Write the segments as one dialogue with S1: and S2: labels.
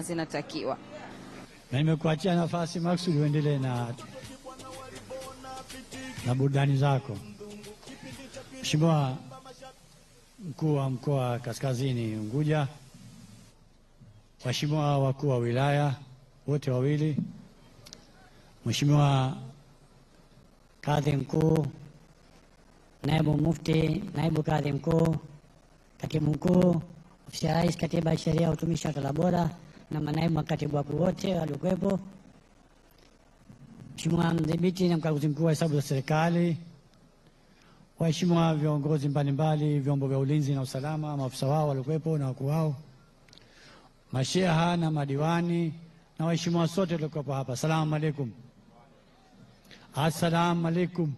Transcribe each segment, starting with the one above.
S1: zinatakiwa.
S2: Na nimekuachia nafasi maksudi uendelee na burudani zako. Mheshimiwa Mkuu wa Mkoa wa Kaskazini Unguja, Waheshimiwa wakuu wa wilaya wote wawili, Mheshimiwa Kadhi Mkuu, Naibu Mufti, Naibu Kadhi Mkuu, Katibu Mkuu, Ofisi ya Rais, Katiba ya Sheria, Utumishi wa Utawala Bora na manaibu makatibu wakuu wote waliokuwepo, Mheshimiwa Mdhibiti na Mkaguzi Mkuu wa Hesabu za Serikali, waheshimiwa viongozi mbalimbali, vyombo vya ulinzi na usalama, maafisa wao waliokuwepo na wakuu wao, masheha na madiwani na waheshimiwa sote waliokuwepo hapa. Asalamu alaykum. Assalamu alaykum.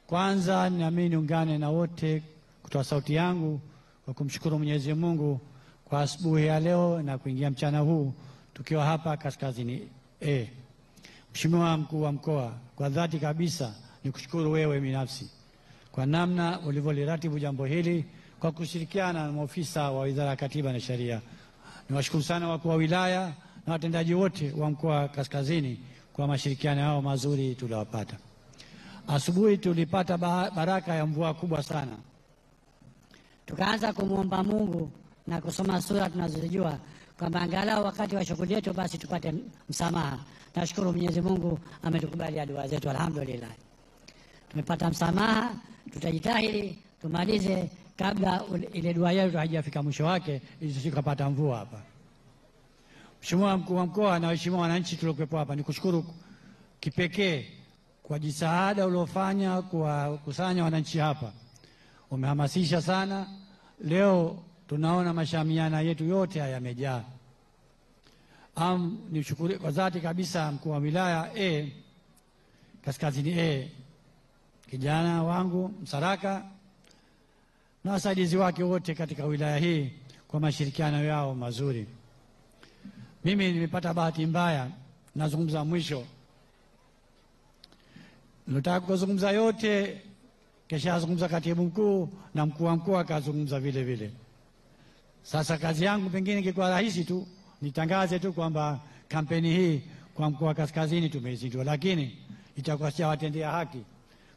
S2: Kwanza nami niungane na wote kutoa sauti yangu kwa kumshukuru Mwenyezi Mungu kwa asubuhi ya leo na kuingia mchana huu tukiwa hapa Kaskazini A. Mheshimiwa Mkuu wa Mkoa, kwa dhati kabisa nikushukuru wewe binafsi kwa namna ulivyoliratibu jambo hili kwa kushirikiana na maofisa wa Wizara ya Katiba na Sheria. Niwashukuru sana wakuu wa wilaya na watendaji wote wa mkoa wa Kaskazini kwa mashirikiano yao mazuri tuliowapata. Asubuhi tulipata baraka ya mvua kubwa sana. Tukaanza kumwomba Mungu na kusoma sura tunazojua kwamba angalau wakati wa shughuli yetu basi tupate msamaha. Nashukuru Mwenyezi Mungu ametukubalia dua zetu, alhamdulillah. Tumepata msamaha, tutajitahidi tumalize kabla ile dua yetu haijafika mwisho wake ili tusikapata mvua hapa. Mheshimiwa Mkuu wa Mkoa na waheshimiwa wananchi tuliokuwepo hapa, nikushukuru kipekee kwa jitihada uliofanya kuwakusanya wananchi hapa. Umehamasisha sana. Leo tunaona mashamiana yetu yote haya yamejaa. Nishukuru kwa dhati kabisa mkuu wa wilaya Kaskazini A, kijana wangu Msaraka na wasaidizi wake wote katika wilaya hii kwa mashirikiano yao mazuri. Mimi nimepata bahati mbaya, nazungumza mwisho. Nataka kuzungumza yote, kisha azungumza katibu mkuu na mkuu wa mkoa akazungumza vile vile. Sasa kazi yangu pengine ingekuwa rahisi tu nitangaze tu kwamba kampeni hii kwa mkoa wa Kaskazini tumeizindua, lakini itakuwa si watendea haki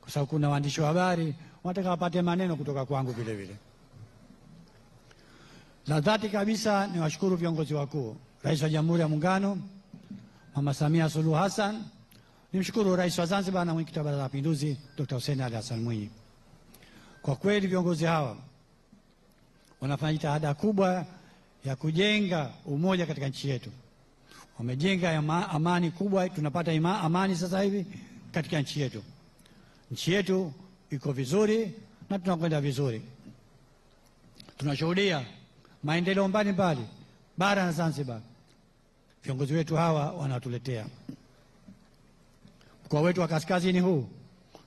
S2: kwa sababu kuna waandishi wa habari wanataka wapate maneno kutoka kwangu vile vile. La dhati kabisa niwashukuru viongozi wakuu, Rais wa Jamhuri ya Muungano Mama Samia Suluhu Hassan, nimshukuru Rais wa Zanzibar na Mwenyekiti wa Baraza la Mapinduzi Dr. Hussein Ali Hassan Mwinyi. Kwa kweli viongozi hawa wanafanya jitihada kubwa ya kujenga umoja katika nchi yetu. Wamejenga amani kubwa, tunapata amani sasa hivi katika nchi yetu. Nchi yetu iko vizuri na tunakwenda vizuri. Tunashuhudia maendeleo mbalimbali bara na Zanzibar. Viongozi wetu hawa wanatuletea. Mkoa wetu wa Kaskazini huu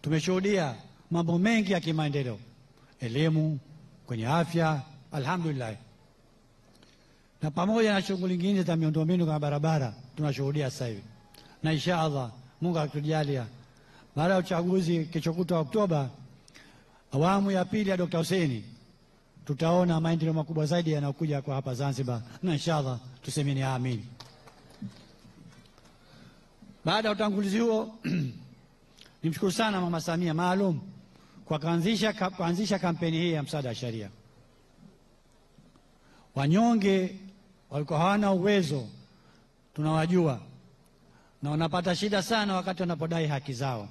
S2: tumeshuhudia mambo mengi ya kimaendeleo. Elimu, kwenye afya, alhamdulillah. Na pamoja na shughuli nyingine za miundombinu kama barabara tunashuhudia sasa hivi. Na inshallah Mungu akitujalia baada ya uchaguzi kesho kutwa Oktoba, awamu ya pili ya Dr. Hussein, tutaona maendeleo makubwa zaidi yanayokuja kwa hapa Zanzibar, na inshallah tusemeni amin. Baada ya utangulizi huo nimshukuru sana Mama Samia maalum kwa kuanzisha kampeni hii ya msaada wa sheria. Wanyonge walikuwa hawana uwezo, tunawajua, na wanapata shida sana wakati wanapodai haki zao.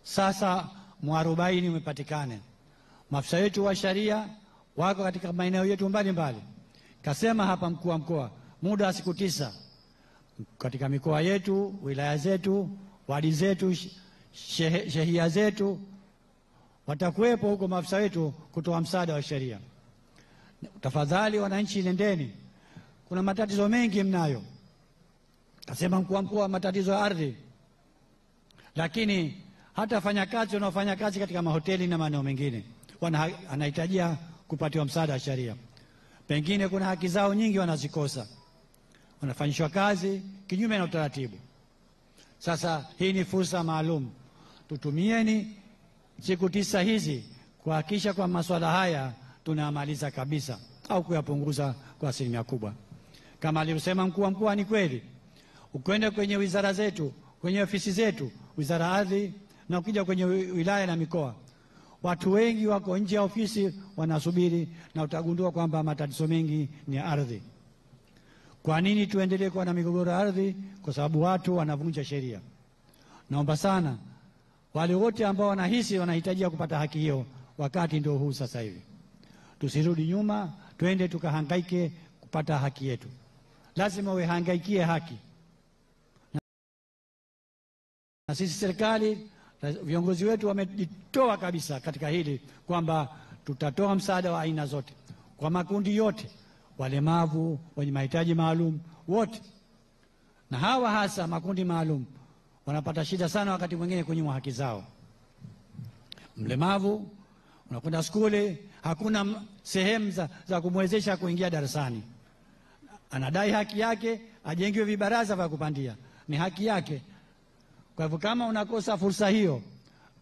S2: Sasa mwarobaini umepatikana. Maafisa wetu wa sheria wako katika maeneo yetu mbalimbali. Kasema hapa mkuu wa mkoa, muda wa siku 9 katika mikoa yetu, wilaya zetu, wadi zetu, shehia zetu, watakuwepo huko maafisa wetu kutoa msaada wa sheria. Tafadhali wananchi, nendeni, kuna matatizo mengi mnayo. Kasema mkuu wa mkoa, matatizo ya ardhi, lakini hata wafanyakazi wanaofanya kazi katika mahoteli na maeneo mengine anahitajia kupatiwa msaada wa sheria. Pengine kuna haki zao nyingi wanazikosa, wanafanyishwa kazi kinyume na utaratibu. Sasa hii ni fursa maalum, tutumieni siku 9 hizi kuhakikisha kwa masuala haya tunamaliza kabisa. au kuyapunguza kwa asilimia kubwa. Kama alivyosema mkuu wa mkoa, ni kweli. Ukwenda kwenye wizara zetu, kwenye ofisi zetu, wizara ya ardhi, na ukija kwenye wilaya na mikoa, watu wengi wako nje ya ofisi wanasubiri, na utagundua kwamba matatizo mengi ni ya ardhi. Kwa nini tuendelee kuwa na migogoro ya ardhi? Kwa sababu watu wanavunja sheria. Naomba sana wale wote ambao wanahisi wanahitajia kupata haki hiyo, wakati ndio huu sasa hivi. Tusirudi nyuma, twende tukahangaike kupata haki yetu. Lazima uhangaikie haki. Na sisi serikali, viongozi wetu wamejitoa kabisa katika hili, kwamba tutatoa msaada wa aina zote kwa makundi yote, walemavu, wenye mahitaji maalum, wote. Na hawa hasa makundi maalum wanapata shida sana wakati mwingine kunyimwa haki zao. Mlemavu unakwenda shule, hakuna sehemu za kumwezesha kuingia darasani. Anadai haki yake, ajengiwe vibaraza vya kupandia, ni haki yake. Kwa hivyo kama unakosa fursa hiyo,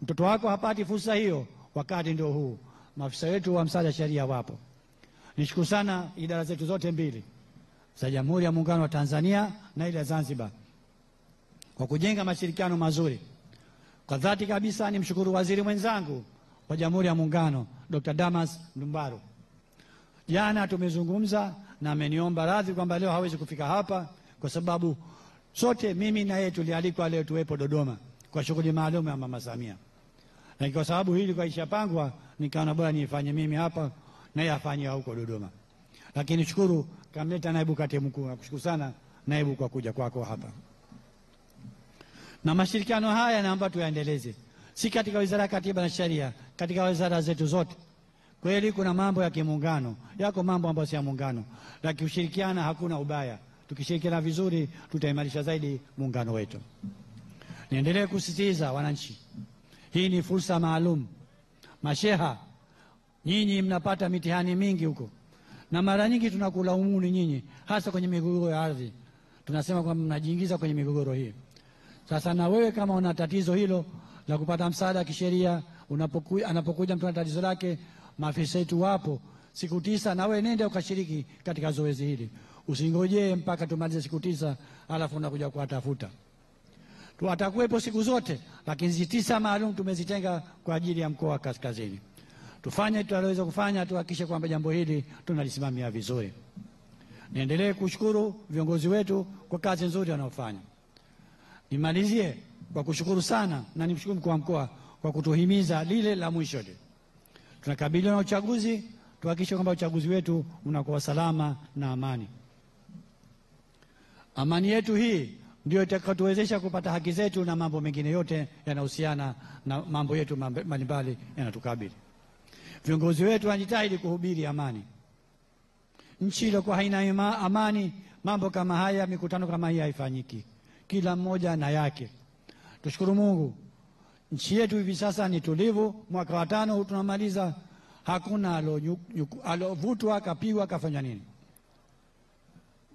S2: mtoto wako hapati fursa hiyo, wakati ndio huu. Maafisa wetu wa msaada sheria wapo. Nishukuru sana idara zetu zote mbili za Jamhuri ya Muungano wa Tanzania na ile ya Zanzibar kwa kujenga mashirikiano mazuri. Kwa dhati kabisa nimshukuru waziri mwenzangu wa Jamhuri ya Muungano, Dr. Damas Ndumbaro. Jana tumezungumza na ameniomba radhi kwamba leo hawezi kufika hapa, kwa sababu sote mimi na yeye tulialikwa leo tuwepo Dodoma kwa shughuli maalum ya Mama Samia. Na kwa sababu hili kwa ishapangwa, nikaona bora nifanye mimi hapa na yeye afanye huko Dodoma. Lakini shukuru kamleta naibu katibu mkuu. Nakushukuru sana naibu kwa kuja kwako hapa. Na mashirikiano haya naomba tuyaendeleze. Si katika Wizara ya Katiba na Sheria, katika wizara zetu zote. Kweli kuna mambo ya kimuungano, yako mambo ambayo si ya muungano, lakini kushirikiana hakuna ubaya. Tukishirikiana vizuri tutaimarisha zaidi muungano wetu. Niendelee kusisitiza wananchi, hii ni fursa maalum. Masheha, nyinyi mnapata mitihani mingi huko, na mara nyingi tunakulaumu nyinyi, hasa kwenye migogoro ya ardhi. Tunasema kwamba mnajiingiza kwenye migogoro hii. Sasa na wewe kama una tatizo hilo la kupata msaada wa kisheria, anapokuja mtu na tatizo lake, maafisa wetu wapo siku 9, na wewe nenda ukashiriki katika zoezi hili. Usingojee mpaka tumalize siku 9 alafu unakuja kuwatafuta. Watakuwepo siku zote, lakini 9 maalum tumezitenga kwa ajili ya mkoa wa Kaskazini. Tufanye tunaloweza kufanya, tuhakikishe kwamba jambo hili tunalisimamia vizuri. Niendelee kushukuru viongozi wetu kwa kazi nzuri wanaofanya. Nimalizie kwa kushukuru sana, na nimshukuru mkuu wa mkoa kwa kutuhimiza lile la mwisho. Tunakabiliwa na uchaguzi, tuhakikishe kwamba uchaguzi wetu unakuwa salama na amani. Amani yetu hii ndio itakayotuwezesha kupata haki zetu, na mambo mengine yote yanahusiana na mambo yetu mbalimbali yanatukabili. Viongozi wetu wanajitahidi kuhubiri amani. Nchi iliyokuwa haina amani, mambo kama haya, mikutano kama hii haifanyiki. Kila mmoja na yake. Tushukuru Mungu, nchi yetu hivi sasa ni tulivu. Mwaka wa 5 huu tunamaliza, hakuna alovutwa akapigwa akafanya nini.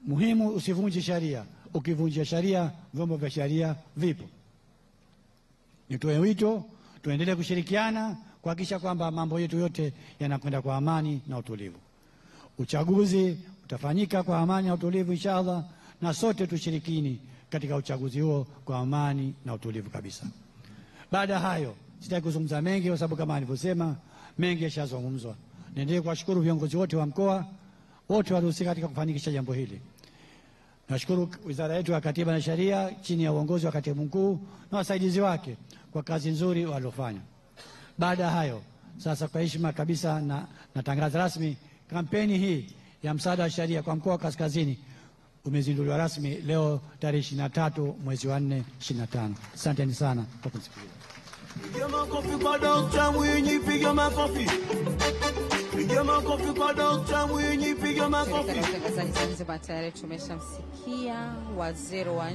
S2: Muhimu usivunje sheria. Ukivunja sheria, vyombo vya sheria vipo. Nitoe wito, tuendelee kushirikiana kuhakikisha kwamba mambo yetu yote yanakwenda kwa amani na utulivu. Uchaguzi utafanyika kwa amani na utulivu inshallah, na sote tushirikini katika uchaguzi huo kwa amani na utulivu kabisa. Baada hayo sitaki kuzungumza mengi, kwa sababu kama nilivyosema mengi yashazungumzwa. Niendelee kuwashukuru viongozi wote wa mkoa, wote waliohusika katika kufanikisha jambo hili. Nashukuru Wizara yetu ya Katiba na Sheria chini ya uongozi wa katibu mkuu na wasaidizi wake kwa kazi nzuri waliofanya. Baada hayo sasa, kwa heshima kabisa, natangaza rasmi kampeni hii ya msaada wa sheria kwa mkoa wa Kaskazini umezinduliwa rasmi leo tarehe 23 mwezi wa 4 25. Asanteni sana kwa kusikiliza.
S1: Piga makofi kwa Dr. Mwinyi, piga makofi. Piga makofi kwa Dr. Mwinyi, piga makofi.
S3: Katika Zanzibar tayari tumeshamsikia waziri wa